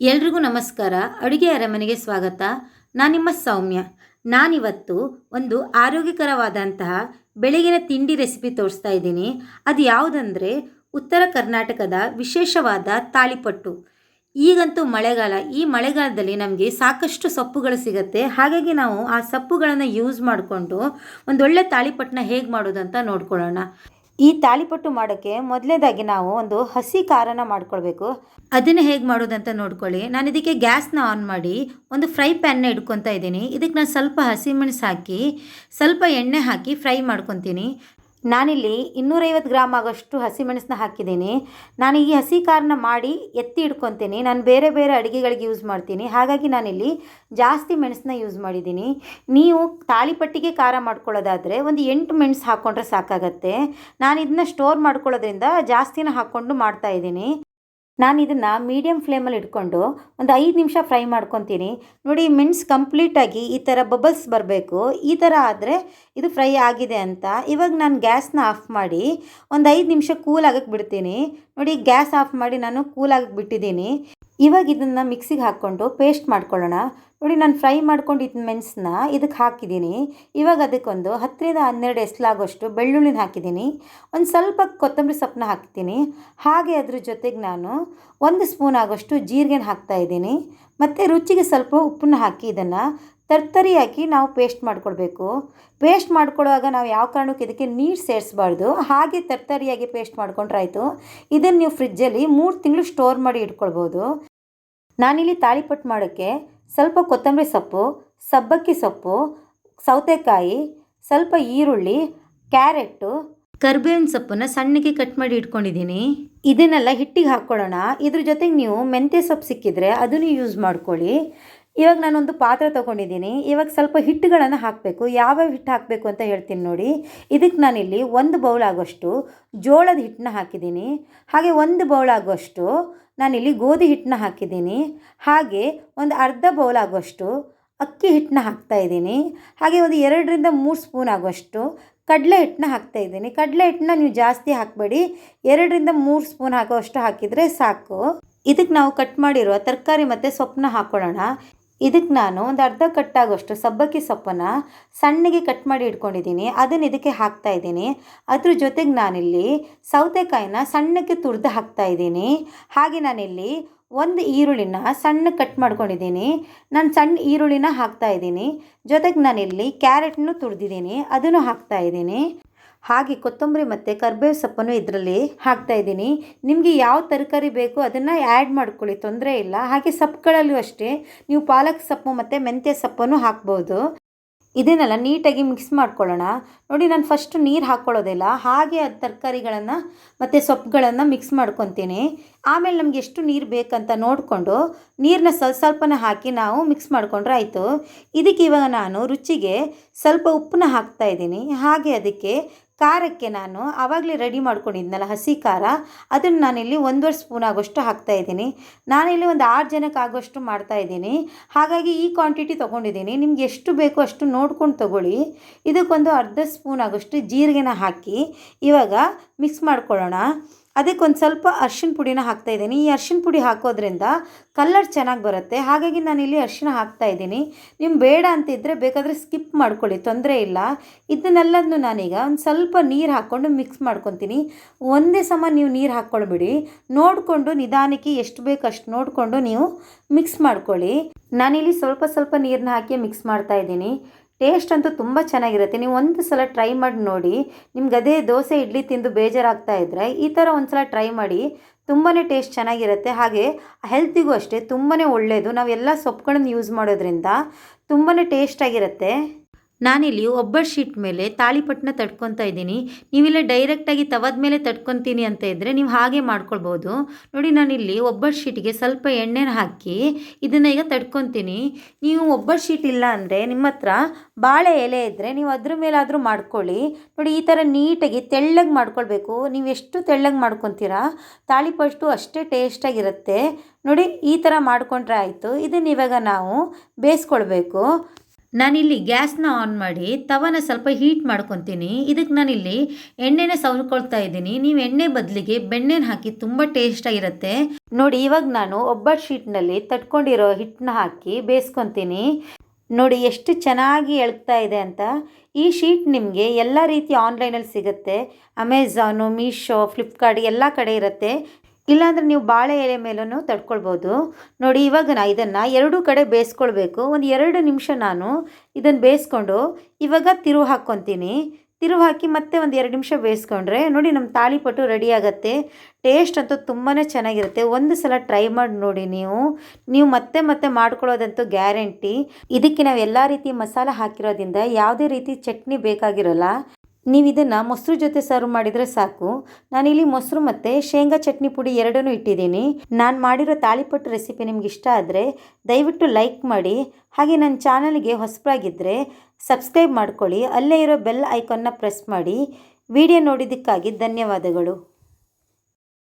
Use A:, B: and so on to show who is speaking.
A: ಎಲ್ರಿಗೂ ನಮಸ್ಕಾರ. ಅಡುಗೆ ಅರಮನೆಗೆ ಸ್ವಾಗತ. ನಾನು ನಿಮ್ಮ ಸೌಮ್ಯ. ನಾನಿವತ್ತು ಒಂದು ಆರೋಗ್ಯಕರವಾದಂತಹ ಬೆಳಗಿನ ತಿಂಡಿ ರೆಸಿಪಿ ತೋರಿಸ್ತಾ ಇದ್ದೀನಿ. ಅದು ಯಾವುದಂದರೆ ಉತ್ತರ ಕರ್ನಾಟಕದ ವಿಶೇಷವಾದ ತಾಳಿಪಟ್ಟು. ಈಗಂತೂ ಮಳೆಗಾಲ. ಈ ಮಳೆಗಾಲದಲ್ಲಿ ನಮಗೆ ಸಾಕಷ್ಟು ಸೊಪ್ಪುಗಳು ಸಿಗುತ್ತೆ. ಹಾಗಾಗಿ ನಾವು ಆ ಸೊಪ್ಪುಗಳನ್ನು ಯೂಸ್ ಮಾಡಿಕೊಂಡು ಒಂದೊಳ್ಳೆ ತಾಳಿಪಟ್ಟನ್ನ ಹೇಗೆ ಮಾಡೋದು ಅಂತ ನೋಡ್ಕೊಳ್ಳೋಣ. ಈ ತಾಳಿಪಟ್ಟು ಮಾಡೋಕ್ಕೆ ಮೊದಲನೇದಾಗಿ ನಾವು ಒಂದು ಹಸಿ ಖಾರನ ಮಾಡ್ಕೊಳ್ಬೇಕು. ಅದನ್ನು ಹೇಗೆ ಮಾಡೋದಂತ ನೋಡ್ಕೊಳ್ಳಿ. ನಾನು ಇದಕ್ಕೆ ಗ್ಯಾಸ್ನ ಆನ್ ಮಾಡಿ ಒಂದು ಫ್ರೈ ಪ್ಯಾನ್ನ ಇಟ್ಕೊತಾ ಇದ್ದೀನಿ. ಇದಕ್ಕೆ ನಾನು ಸ್ವಲ್ಪ ಹಸಿಮೆಣಸು ಹಾಕಿ ಸ್ವಲ್ಪ ಎಣ್ಣೆ ಹಾಕಿ ಫ್ರೈ ಮಾಡ್ಕೊತೀನಿ. ನಾನಿಲ್ಲಿ 250 ಗ್ರಾಮ್ ಆಗೋಷ್ಟು ಹಸಿಮೆಣಸನ್ನ ಹಾಕಿದ್ದೀನಿ. ನಾನು ಈ ಹಸಿ ಖಾರನ ಮಾಡಿ ಎತ್ತಿ ಇಟ್ಕೊತೀನಿ. ನಾನು ಬೇರೆ ಬೇರೆ ಅಡುಗೆಗಳಿಗೆ ಯೂಸ್ ಮಾಡ್ತೀನಿ. ಹಾಗಾಗಿ ನಾನಿಲ್ಲಿ ಜಾಸ್ತಿ ಮೆಣಸನ್ನ ಯೂಸ್ ಮಾಡಿದ್ದೀನಿ. ನೀವು ತಾಳಿಪಟ್ಟಿಗೆ ಖಾರ ಮಾಡ್ಕೊಳ್ಳೋದಾದರೆ ಒಂದು 8 ಮೆಣಸು ಹಾಕ್ಕೊಂಡ್ರೆ ಸಾಕಾಗತ್ತೆ. ನಾನು ಇದನ್ನ ಸ್ಟೋರ್ ಮಾಡ್ಕೊಳ್ಳೋದ್ರಿಂದ ಜಾಸ್ತಿನ ಹಾಕ್ಕೊಂಡು ಮಾಡ್ತಾಯಿದ್ದೀನಿ. ನಾನು ಇದನ್ನು ಮೀಡಿಯಮ್ ಫ್ಲೇಮಲ್ಲಿ ಇಟ್ಕೊಂಡು ಒಂದು 5 ನಿಮಿಷ ಫ್ರೈ ಮಾಡ್ಕೊತೀನಿ. ನೋಡಿ, ಮೆಣಸು ಕಂಪ್ಲೀಟಾಗಿ ಈ ಥರ ಬಬಲ್ಸ್ ಬರಬೇಕು. ಈ ಥರ ಆದರೆ ಇದು ಫ್ರೈ ಆಗಿದೆ ಅಂತ. ಇವಾಗ ನಾನು ಗ್ಯಾಸ್ನ ಆಫ್ ಮಾಡಿ ಒಂದು 5 ನಿಮಿಷ ಕೂಲ್ ಆಗಕ್ಕೆ ಬಿಡ್ತೀನಿ. ನೋಡಿ, ಗ್ಯಾಸ್ ಆಫ್ ಮಾಡಿ ನಾನು ಕೂಲ್ ಆಗಕ್ಕೆ ಬಿಟ್ಟಿದ್ದೀನಿ. ಇವಾಗ ಇದನ್ನು ಮಿಕ್ಸಿಗೆ ಹಾಕ್ಕೊಂಡು ಪೇಸ್ಟ್ ಮಾಡ್ಕೊಳ್ಳೋಣ. ನೋಡಿ, ನಾನು ಫ್ರೈ ಮಾಡ್ಕೊಂಡಿದ್ದ ಮೆಣಸನ್ನ ಇದಕ್ಕೆ ಹಾಕಿದ್ದೀನಿ. ಇವಾಗ ಅದಕ್ಕೊಂದು 10-12 ಎಸ್ಲಾಗೋಷ್ಟು ಬೆಳ್ಳುಳ್ಳಿನ ಹಾಕಿದ್ದೀನಿ. ಒಂದು ಸ್ವಲ್ಪ ಕೊತ್ತಂಬರಿ ಸೊಪ್ಪನ್ನ ಹಾಕ್ತೀನಿ. ಹಾಗೆ ಅದ್ರ ಜೊತೆಗೆ ನಾನು 1 ಸ್ಪೂನ್ ಆಗೋಷ್ಟು ಜೀರಿಗೆನ ಹಾಕ್ತಾಯಿದ್ದೀನಿ. ಮತ್ತು ರುಚಿಗೆ ಸ್ವಲ್ಪ ಉಪ್ಪನ್ನ ಹಾಕಿ ಇದನ್ನು ತರ್ತರಿಯಾಗಿ ನಾವು ಪೇಸ್ಟ್ ಮಾಡ್ಕೊಳ್ಬೇಕು. ಪೇಸ್ಟ್ ಮಾಡ್ಕೊಳ್ಳುವಾಗ ನಾವು ಯಾವ ಕಾರಣಕ್ಕೂ ಇದಕ್ಕೆ ನೀರು ಸೇರಿಸಬಾರ್ದು. ಹಾಗೆ ತರ್ತರಿಯಾಗಿ ಪೇಸ್ಟ್ ಮಾಡ್ಕೊಂಡ್ರಾಯ್ತು. ಇದನ್ನು ನೀವು ಫ್ರಿಜ್ಜಲ್ಲಿ 3 ತಿಂಗಳು ಸ್ಟೋರ್ ಮಾಡಿ ಇಟ್ಕೊಳ್ಬೋದು. ನಾನಿಲ್ಲಿ ತಾಳಿಪಟ್ಟು ಮಾಡೋಕ್ಕೆ ಸ್ವಲ್ಪ ಕೊತ್ತಂಬರಿ ಸೊಪ್ಪು, ಸಬ್ಬಕ್ಕಿ ಸೊಪ್ಪು, ಸೌತೆಕಾಯಿ, ಸ್ವಲ್ಪ ಈರುಳ್ಳಿ, ಕ್ಯಾರೆಟು, ಕರಿಬೇವಿನ ಸೊಪ್ಪನ್ನು ಸಣ್ಣಗೆ ಕಟ್ ಮಾಡಿ ಇಟ್ಕೊಂಡಿದ್ದೀನಿ. ಇದನ್ನೆಲ್ಲ ಹಿಟ್ಟಿಗೆ ಹಾಕ್ಕೊಳ್ಳೋಣ. ಇದ್ರ ಜೊತೆಗೆ ನೀವು ಮೆಂತ್ಯ ಸೊಪ್ಪು ಸಿಕ್ಕಿದ್ರೆ ಅದನ್ನು ಯೂಸ್ ಮಾಡ್ಕೊಳ್ಳಿ. ಇವಾಗ ನಾನೊಂದು ಪಾತ್ರೆ ತೊಗೊಂಡಿದ್ದೀನಿ. ಇವಾಗ ಸ್ವಲ್ಪ ಹಿಟ್ಟುಗಳನ್ನು ಹಾಕಬೇಕು. ಯಾವ್ಯಾವ ಹಿಟ್ಟು ಹಾಕಬೇಕು ಅಂತ ಹೇಳ್ತೀನಿ ನೋಡಿ. ಇದಕ್ಕೆ ನಾನಿಲ್ಲಿ 1 ಬೌಲ್ ಆಗೋಷ್ಟು ಜೋಳದ ಹಿಟ್ಟನ್ನ ಹಾಕಿದ್ದೀನಿ. ಹಾಗೆ 1 ಬೌಲ್ ಆಗೋಷ್ಟು ನಾನಿಲ್ಲಿ ಗೋಧಿ ಹಿಟ್ಟನ್ನ ಹಾಕಿದ್ದೀನಿ. ಹಾಗೆ ಒಂದು ಅರ್ಧ ಬೌಲ್ ಆಗೋಷ್ಟು ಅಕ್ಕಿ ಹಿಟ್ಟನ್ನ ಹಾಕ್ತಾಯಿದ್ದೀನಿ. ಹಾಗೆ ಒಂದು 2-3 ಸ್ಪೂನ್ ಆಗೋಷ್ಟು ಕಡಲೆ ಹಿಟ್ಟನ್ನ ಹಾಕ್ತಾಯಿದ್ದೀನಿ. ಕಡಲೆ ಹಿಟ್ಟನ್ನ ನೀವು ಜಾಸ್ತಿ ಹಾಕಬೇಡಿ, 2-3 ಸ್ಪೂನ್ ಆಗೋಷ್ಟು ಹಾಕಿದರೆ ಸಾಕು. ಇದಕ್ಕೆ ನಾವು ಕಟ್ ಮಾಡಿರೋ ತರಕಾರಿ ಮತ್ತು ಸೊಪ್ಪನ್ನ ಹಾಕ್ಕೊಳ್ಳೋಣ. ಇದಕ್ಕೆ ನಾನು ಒಂದು ಅರ್ಧ ಕಟ್ಟಾಗೋಷ್ಟು ಸಬ್ಬಕ್ಕಿ ಸೊಪ್ಪನ್ನು ಸಣ್ಣಗೆ ಕಟ್ ಮಾಡಿ ಇಟ್ಕೊಂಡಿದ್ದೀನಿ. ಅದನ್ನು ಇದಕ್ಕೆ ಹಾಕ್ತಾಯಿದ್ದೀನಿ. ಅದ್ರ ಜೊತೆಗೆ ನಾನಿಲ್ಲಿ ಸೌತೆಕಾಯಿನ ಸಣ್ಣಕ್ಕೆ ತುರಿದು ಹಾಕ್ತಾಯಿದ್ದೀನಿ. ಹಾಗೆ ನಾನಿಲ್ಲಿ 1 ಈರುಳ್ಳಿನ ಸಣ್ಣ ಕಟ್ ಮಾಡ್ಕೊಂಡಿದ್ದೀನಿ. ನಾನು ಸಣ್ಣ ಈರುಳ್ಳಿನ ಹಾಕ್ತಾಯಿದ್ದೀನಿ. ಜೊತೆಗೆ ನಾನಿಲ್ಲಿ ಕ್ಯಾರೆಟನ್ನು ತುರಿದಿದ್ದೀನಿ, ಅದನ್ನು ಹಾಕ್ತಾಯಿದ್ದೀನಿ. ಹಾಗೆ ಕೊತ್ತಂಬರಿ ಮತ್ತು ಕರಿಬೇವು ಸೊಪ್ಪನ್ನು ಇದರಲ್ಲಿ ಹಾಕ್ತಾಯಿದ್ದೀನಿ. ನಿಮಗೆ ಯಾವ ತರಕಾರಿ ಬೇಕು ಅದನ್ನು ಆ್ಯಡ್ ಮಾಡ್ಕೊಳ್ಳಿ, ತೊಂದರೆ ಇಲ್ಲ. ಹಾಗೆ ಸೊಪ್ಪುಗಳಲ್ಲೂ ಅಷ್ಟೇ ನೀವು ಪಾಲಕ್ ಸೊಪ್ಪು ಮತ್ತು ಮೆಂತ್ಯ ಸೊಪ್ಪನ್ನು ಹಾಕ್ಬೋದು. ಇದನ್ನೆಲ್ಲ ನೀಟಾಗಿ ಮಿಕ್ಸ್ ಮಾಡ್ಕೊಳ್ಳೋಣ. ನೋಡಿ, ನಾನು ಫಸ್ಟು ನೀರು ಹಾಕ್ಕೊಳ್ಳೋದಿಲ್ಲ, ಹಾಗೆ ಅದು ತರಕಾರಿಗಳನ್ನು ಮತ್ತು ಸೊಪ್ಪುಗಳನ್ನು ಮಿಕ್ಸ್ ಮಾಡ್ಕೊತೀನಿ. ಆಮೇಲೆ ನಮ್ಗೆ ಎಷ್ಟು ನೀರು ಬೇಕಂತ ನೋಡಿಕೊಂಡು ನೀರನ್ನ ಸ್ವಲ್ಪನ ಹಾಕಿ ನಾವು ಮಿಕ್ಸ್ ಮಾಡ್ಕೊಂಡ್ರೆ ಆಯಿತು. ಇದಕ್ಕೆ ಇವಾಗ ನಾನು ರುಚಿಗೆ ಸ್ವಲ್ಪ ಉಪ್ಪನ್ನ ಹಾಕ್ತಾಯಿದ್ದೀನಿ. ಹಾಗೆ ಅದಕ್ಕೆ ಖಾರಕ್ಕೆ ನಾನು ಆವಾಗಲೇ ರೆಡಿ ಮಾಡ್ಕೊಂಡಿದ್ನಲ್ಲ ಹಸಿ ಖಾರ, ಅದನ್ನು ನಾನಿಲ್ಲಿ 1.5 ಸ್ಪೂನ್ ಆಗೋಷ್ಟು ಹಾಕ್ತಾಯಿದ್ದೀನಿ. ನಾನಿಲ್ಲಿ ಒಂದು 6 ಜನಕ್ಕೆ ಆಗೋಷ್ಟು ಮಾಡ್ತಾಯಿದ್ದೀನಿ. ಹಾಗಾಗಿ ಈ ಕ್ವಾಂಟಿಟಿ ತೊಗೊಂಡಿದ್ದೀನಿ. ನಿಮ್ಗೆ ಎಷ್ಟು ಬೇಕೋ ಅಷ್ಟು ನೋಡ್ಕೊಂಡು ತೊಗೊಳ್ಳಿ. ಇದಕ್ಕೊಂದು ಅರ್ಧ ಸ್ಪೂನ್ ಆಗೋಷ್ಟು ಜೀರಿಗೆನ ಹಾಕಿ ಇವಾಗ ಮಿಕ್ಸ್ ಮಾಡ್ಕೊಳ್ಳೋಣ. ಅದಕ್ಕೊಂದು ಸ್ವಲ್ಪ ಅರಿಶಿನ ಪುಡಿನ ಹಾಕ್ತಾಯಿದ್ದೀನಿ. ಈ ಅರಿಶಿನ ಪುಡಿ ಹಾಕೋದ್ರಿಂದ ಕಲರ್ ಚೆನ್ನಾಗಿ ಬರುತ್ತೆ. ಹಾಗಾಗಿ ನಾನಿಲ್ಲಿ ಅರಿಶಿನ ಹಾಕ್ತಾಯಿದ್ದೀನಿ. ನಿಮ್ಗೆ ಬೇಡ ಅಂತಿದ್ದರೆ ಬೇಕಾದರೆ ಸ್ಕಿಪ್ ಮಾಡ್ಕೊಳ್ಳಿ, ತೊಂದರೆ ಇಲ್ಲ. ಇದನ್ನೆಲ್ಲದನ್ನು ನಾನೀಗ ಒಂದು ಸ್ವಲ್ಪ ನೀರು ಹಾಕ್ಕೊಂಡು ಮಿಕ್ಸ್ ಮಾಡ್ಕೊತೀನಿ. ಒಂದೇ ಸಮ ನೀವು ನೀರು ಹಾಕ್ಕೊಳ್ಬೇಡಿ, ನೋಡಿಕೊಂಡು ನಿಧಾನಕ್ಕೆ ಎಷ್ಟು ಬೇಕು ಅಷ್ಟು ನೋಡಿಕೊಂಡು ನೀವು ಮಿಕ್ಸ್ ಮಾಡ್ಕೊಳ್ಳಿ. ನಾನಿಲ್ಲಿ ಸ್ವಲ್ಪ ಸ್ವಲ್ಪ ನೀರನ್ನ ಹಾಕಿ ಮಿಕ್ಸ್ ಮಾಡ್ತಾಯಿದ್ದೀನಿ. ಟೇಸ್ಟ್ ಅಂತೂ ತುಂಬ ಚೆನ್ನಾಗಿರುತ್ತೆ. ನೀವು ಒಂದು ಸಲ ಟ್ರೈ ಮಾಡಿ ನೋಡಿ. ನಿಮ್ಗೆ ಅದೇ ದೋಸೆ ಇಡ್ಲಿ ತಿಂದು ಬೇಜಾರಾಗ್ತಾ ಇದ್ದರೆ ಈ ಥರ ಒಂದು ಸಲ ಟ್ರೈ ಮಾಡಿ. ತುಂಬಾ ಟೇಸ್ಟ್ ಚೆನ್ನಾಗಿರುತ್ತೆ. ಹಾಗೆ ಹೆಲ್ತಿಗೂ ಅಷ್ಟೇ ತುಂಬಾ ಒಳ್ಳೆಯದು. ನಾವೆಲ್ಲ ಸೊಪ್ಪುಗಳನ್ನು ಯೂಸ್ ಮಾಡೋದ್ರಿಂದ ತುಂಬಾ ಟೇಸ್ಟಾಗಿರುತ್ತೆ. ನಾನಿಲ್ಲಿ ಒಬ್ಬಟ್ಟು ಶೀಟ್ ಮೇಲೆ ತಾಳಿಪಟ್ಟನ್ನ ತಡ್ಕೊತಾ ಇದ್ದೀನಿ. ನೀವಿಲ್ಲ ಡೈರೆಕ್ಟಾಗಿ ತವದ ಮೇಲೆ ತಡ್ಕೊತೀನಿ ಅಂತ ಇದ್ದರೆ ನೀವು ಹಾಗೆ ಮಾಡ್ಕೊಳ್ಬೋದು. ನೋಡಿ, ನಾನಿಲ್ಲಿ ಒಬ್ಬಟ್ಟು ಶೀಟಿಗೆ ಸ್ವಲ್ಪ ಎಣ್ಣೆನ ಹಾಕಿ ಇದನ್ನು ಈಗ ತಡ್ಕೊತೀನಿ. ನೀವು ಒಬ್ಬಟ್ಟು ಶೀಟ್ ಇಲ್ಲ ಅಂದರೆ ನಿಮ್ಮ ಹತ್ರ ಬಾಳೆ ಎಲೆ ಇದ್ದರೆ ನೀವು ಅದ್ರ ಮೇಲಾದರೂ ಮಾಡ್ಕೊಳ್ಳಿ. ನೋಡಿ, ಈ ಥರ ನೀಟಾಗಿ ತೆಳ್ಳಗೆ ಮಾಡ್ಕೊಳ್ಬೇಕು. ನೀವು ಎಷ್ಟು ತೆಳ್ಳಗೆ ಮಾಡ್ಕೊತೀರಾ ತಾಳಿಪಟ್ಟು ಅಷ್ಟೇ ಟೇಸ್ಟಾಗಿರುತ್ತೆ. ನೋಡಿ, ಈ ಥರ ಮಾಡ್ಕೊಂಡ್ರೆ ಆಯಿತು. ಇದನ್ನು ಇವಾಗ ನಾವು ಬೇಯಿಸ್ಕೊಳ್ಬೇಕು. ನಾನಿಲ್ಲಿ ಗ್ಯಾಸ್ನ ಆನ್ ಮಾಡಿ ತವನ ಸ್ವಲ್ಪ ಹೀಟ್ ಮಾಡ್ಕೊತೀನಿ. ಇದಕ್ಕೆ ನಾನಿಲ್ಲಿ ಎಣ್ಣೆನ ಸವರ್ಕೊಳ್ತಾ ಇದ್ದೀನಿ. ನೀವು ಎಣ್ಣೆ ಬದಲಿಗೆ ಬೆಣ್ಣೆನ ಹಾಕಿ ತುಂಬ ಟೇಸ್ಟಾಗಿರುತ್ತೆ. ನೋಡಿ, ಇವಾಗ ನಾನು ಒಬ್ಬಟ್ಟು ಶೀಟ್ನಲ್ಲಿ ತಟ್ಕೊಂಡಿರೋ ಹಿಟ್ಟನ್ನ ಹಾಕಿ ಬೇಯಿಸ್ಕೊತೀನಿ. ನೋಡಿ ಎಷ್ಟು ಚೆನ್ನಾಗಿ ಎಳ್ತಾ ಇದೆ ಅಂತ. ಈ ಶೀಟ್ ನಿಮಗೆ ಎಲ್ಲ ರೀತಿ ಆನ್ಲೈನಲ್ಲಿ ಸಿಗುತ್ತೆ. ಅಮೆಝಾನು, ಮೀಶೋ, ಫ್ಲಿಪ್ಕಾರ್ಟ್ ಎಲ್ಲ ಕಡೆ ಇರುತ್ತೆ. ಇಲ್ಲಾಂದರೆ ನೀವು ಬಾಳೆ ಎಲೆ ಮೇಲೂ ತಡ್ಕೊಳ್ಬೋದು. ನೋಡಿ, ಇವಾಗ ಇದನ್ನು ಎರಡೂ ಕಡೆ ಬೇಯಿಸ್ಕೊಳ್ಬೇಕು. ಒಂದು 2 ನಿಮಿಷ ನಾನು ಇದನ್ನು ಬೇಯಿಸ್ಕೊಂಡು ಇವಾಗ ತಿರುವು ಹಾಕ್ಕೊತೀನಿ. ತಿರುವು ಹಾಕಿ ಮತ್ತೆ ಒಂದು 2 ನಿಮಿಷ ಬೇಯಿಸ್ಕೊಂಡ್ರೆ ನೋಡಿ ನಮ್ಮ ತಾಳಿಪಟ್ಟು ರೆಡಿ ಆಗುತ್ತೆ. ಟೇಸ್ಟ್ ಅಂತೂ ತುಂಬಾ ಚೆನ್ನಾಗಿರುತ್ತೆ. ಒಂದು ಸಲ ಟ್ರೈ ಮಾಡಿ ನೋಡಿ. ನೀವು ಮತ್ತೆ ಮತ್ತೆ ಮಾಡ್ಕೊಳ್ಳೋದಂತೂ ಗ್ಯಾರಂಟಿ. ಇದಕ್ಕೆ ನಾವು ಎಲ್ಲ ರೀತಿ ಮಸಾಲೆ ಹಾಕಿರೋದ್ರಿಂದ ಯಾವುದೇ ರೀತಿ ಚಟ್ನಿ ಬೇಕಾಗಿರೋಲ್ಲ. ನೀವು ಇದನ್ನು ಮೊಸರು ಜೊತೆ ಸರ್ವ್ ಮಾಡಿದರೆ ಸಾಕು. ನಾನಿಲ್ಲಿ ಮೊಸರು ಮತ್ತು ಶೇಂಗಾ ಚಟ್ನಿ ಪುಡಿ ಎರಡನ್ನೂ ಇಟ್ಟಿದ್ದೀನಿ. ನಾನು ಮಾಡಿರೋ ತಾಳಿಪಟ್ಟು ರೆಸಿಪಿ ನಿಮ್ಗೆ ಇಷ್ಟ ಆದರೆ ದಯವಿಟ್ಟು ಲೈಕ್ ಮಾಡಿ. ಹಾಗೆ ನನ್ನ ಚಾನಲ್ಗೆ ಹೊಸಬರಾಗಿದ್ದರೆ ಸಬ್ಸ್ಕ್ರೈಬ್ ಮಾಡ್ಕೊಳ್ಳಿ. ಅಲ್ಲೇ ಇರೋ ಬೆಲ್ ಐಕಾನ್ನ ಪ್ರೆಸ್ ಮಾಡಿ. ವಿಡಿಯೋ ನೋಡಿದ್ದಕ್ಕಾಗಿ ಧನ್ಯವಾದಗಳು.